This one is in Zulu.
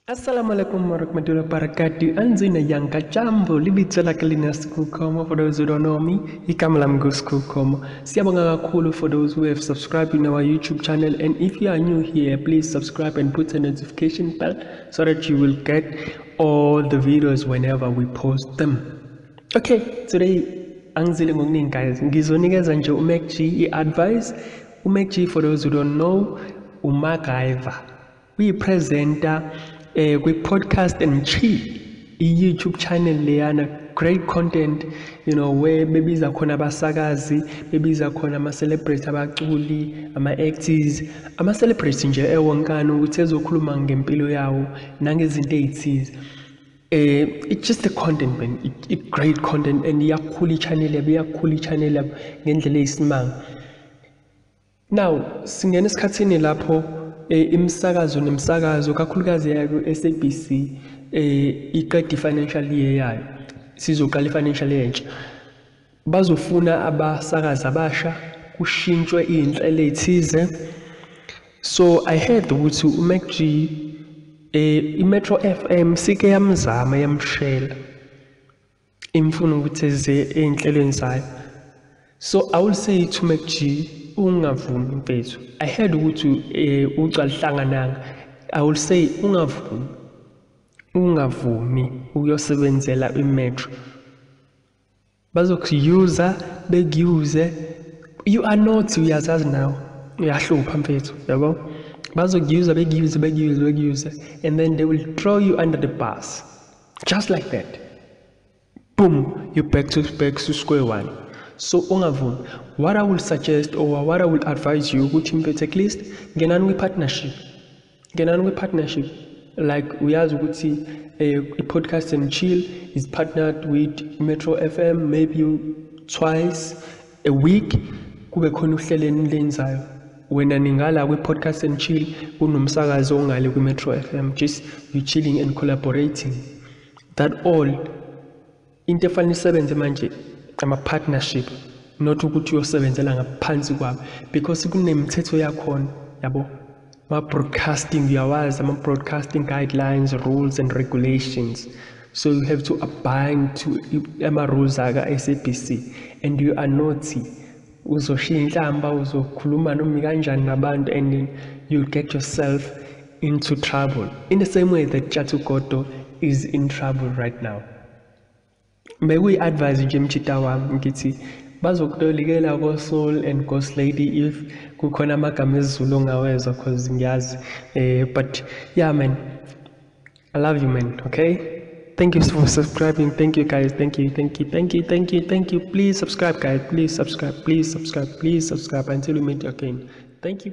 Assalamu alaikum warahmatullahi wabarakatuh. Anzina yanka jambo libitso lakhe lina Schoolcom. For those who don't know me, igama lami Schoolcom. Siyabonga kakhulu for those who have subscribed in our YouTube channel, and if you are new here, please subscribe and put the notification bell so that you will get all the videos whenever we post them. Okay, today angizile ngokuningi guys. Ngizonikeza nje uMacG i-advice. uMacG, for those who don't know, uMacGyver. Uyi-presenter kwi-podcast and chill i-YouTube channel leyana, great content, you know, where bebiza khona abasakazi, bebiza khona ama-celebrity, abaculi, ama-actors, ama-celebrity nje ewonkana ukuthi ezokhuluma ngempilo yawo nangezinto ey'thize. It's just the content, man. It great content, and iyakhula i-channel yabo ngendlela eyisimanga. Now singena esikhathini lapho imisakazo nemsakazo kakhulukazi yayo SABC iqeda i-financial year yayo, sizoqala i-financial year entsha, bazofuna abasakazi abasha kushintshwe iy'nhlelo ey'thize. So I heard ukuthi uMacG i-Metro FM sike yamzama yamshela imfuna ukuthi eze ey'nhlelweni zayo. So I will say to MacG, ungavumi mfethu. I heard ukuthi ucalihlangananga. I will say ungavumi ukuyosebenzela iMetro. Bazokuyuza bekuyuze. You are not uyazazi now. Uyahlupha mfethu, yabo. Bazokuyuza bekuyuze, and then they will throw you under the bus. Just like that. Boom, you back to square one. So ungavumi. What I will suggest or what I will advise you, ukuthi mfethu at least ngenani kwi-partnership. Like uyazi ukuthi i-podcast and chill is partnered with Metro FM maybe twice a week. Kube khona uhlelo lenzayo wena ningala kwi-podcast and chill, kunomsakazo ongale kwi-Metro FM, just you chilling and collaborating. That all into efanele isebenze manje ama-partnership, not ukuthi uyosebenzela ngaphansi kwabo, because kunemithetho yakhona, yabo. Ma-broadcasting, uyawazi ama-broadcasting guidelines, rules and regulations. So you have to abide to ama-rules aka-SABC, and you are naughty. Uzoshiya inhlamba, uzokhuluma noma kanjani nabantu, and then you'll get yourself into trouble. In the same way that Chatu Koto is in trouble right now. Bekuyi-advise nje mchita wami ngithi bazokutolikela ko-Soul and Ghost Lady if kukhona amagama esiZulu ongawezwa, cause ngiyazi. But yeah man, I love you man, okay? Thank you for subscribing. Thank you guys. Thank you. Please subscribe guys. Please subscribe until we meet again. Thank you.